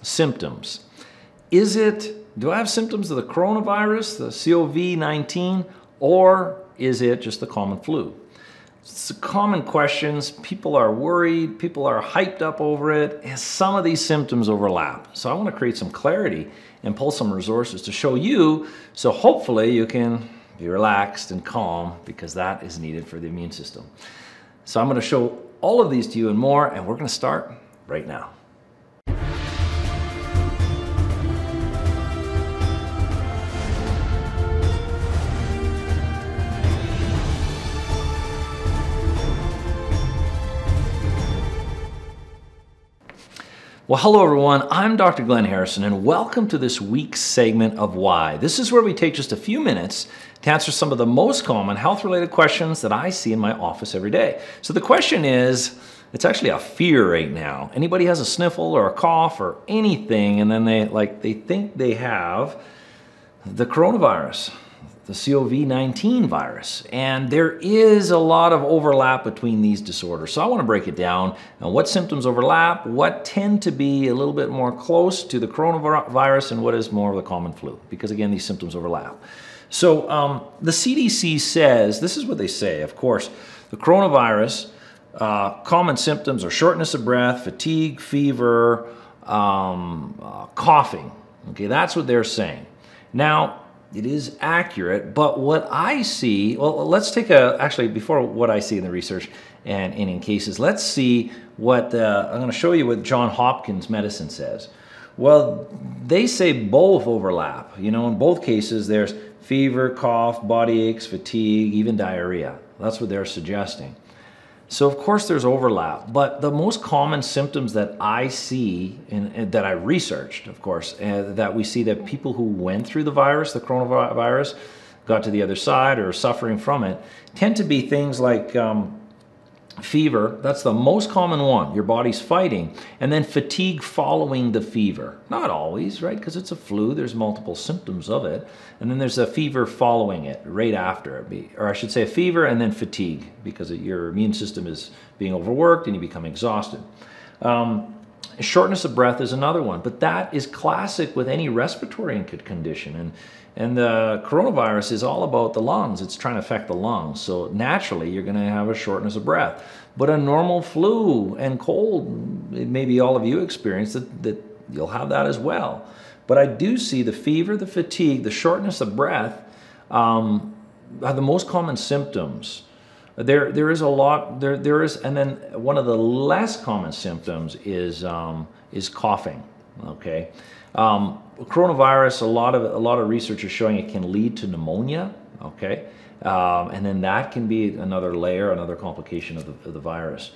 symptoms. Do I have symptoms of the coronavirus, the COVID-19, or is it just the common flu? It's common questions. People are worried. People are hyped up over it. And some of these symptoms overlap. So I want to create some clarity and pull some resources to show you, so hopefully you can be relaxed and calm, because that is needed for the immune system. So I'm going to show all of these to you and more, and we're going to start right now. Well, hello everyone, I'm Dr. Glenn Harrison, and welcome to this week's segment of Why. This is where we take just a few minutes to answer some of the most common health-related questions that I see in my office every day. So the question is, it's actually a fear right now. Anybody has a sniffle or a cough or anything, and then they think they have the coronavirus, the COVID-19 virus. And there is a lot of overlap between these disorders. So I want to break it down and what symptoms overlap, what tend to be a little bit more close to the coronavirus, and what is more of the common flu, because again, these symptoms overlap. So the CDC says, this is what they say, of course, the coronavirus, common symptoms are shortness of breath, fatigue, fever, coughing. Okay, that's what they're saying. Now, it is accurate, but what I see, well, let's take actually before what I see in the research and in cases, let's see what, I'm going to show you what Johns Hopkins Medicine says. Well, they say both overlap. You know, in both cases, there's fever, cough, body aches, fatigue, even diarrhea. That's what they're suggesting. So of course there's overlap, but the most common symptoms that I see and that I researched, of course, that we see that people who went through the virus, the coronavirus, got to the other side or are suffering from it, tend to be things like fever. That's the most common one. Your body's fighting. And then fatigue following the fever. Not always, right? Because it's a flu. There's multiple symptoms of it. And then there's a fever following it, right after it. Or I should say a fever and then fatigue, because your immune system is being overworked and you become exhausted. Shortness of breath is another one, but that is classic with any respiratory condition. And the coronavirus is all about the lungs. It's trying to affect the lungs. So naturally, you're going to have a shortness of breath. But a normal flu and cold, maybe all of you experience that you'll have that as well. But I do see the fever, the fatigue, the shortness of breath are the most common symptoms. There is a lot, there is, and then one of the less common symptoms is coughing, okay? Coronavirus, a lot of research is showing it can lead to pneumonia, okay? And then that can be another layer, another complication of the virus.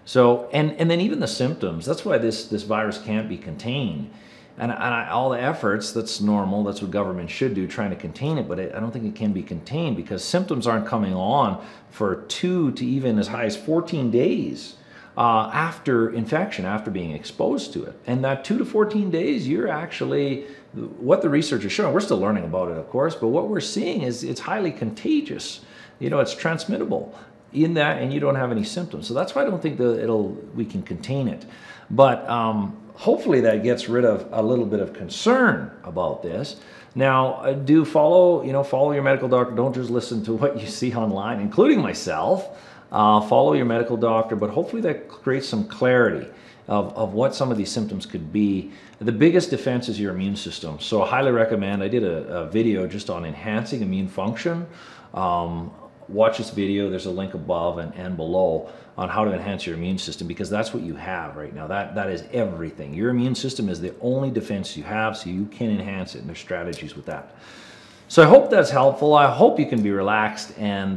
So, and then even the symptoms, that's why this virus can't be contained. And all the efforts, that's normal, that's what government should do, trying to contain it, but I don't think it can be contained, because symptoms aren't coming on for 2 to even as high as 14 days after infection, after being exposed to it. And that 2 to 14 days, you're actually, what the research is showing, we're still learning about it, of course, but what we're seeing is it's highly contagious. You know, it's transmittable in that, and you don't have any symptoms. So that's why I don't think we can contain it. But hopefully that gets rid of a little bit of concern about this. Now, do follow your medical doctor. Don't just listen to what you see online, including myself. Follow your medical doctor, but hopefully that creates some clarity of what some of these symptoms could be. The biggest defense is your immune system. So I highly recommend, I did a video just on enhancing immune function. Watch this video, there's a link above and below on how to enhance your immune system, because that's what you have right now. That is everything. Your immune system is the only defense you have, so you can enhance it, and there's strategies with that. So I hope that's helpful. I hope you can be relaxed, and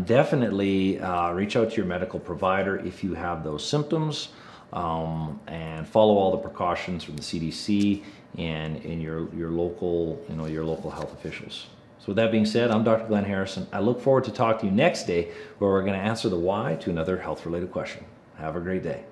definitely reach out to your medical provider if you have those symptoms, and follow all the precautions from the CDC and your local health officials. So with that being said, I'm Dr. Glenn Harrison. I look forward to talking to you next day, where we're going to answer the why to another health-related question. Have a great day.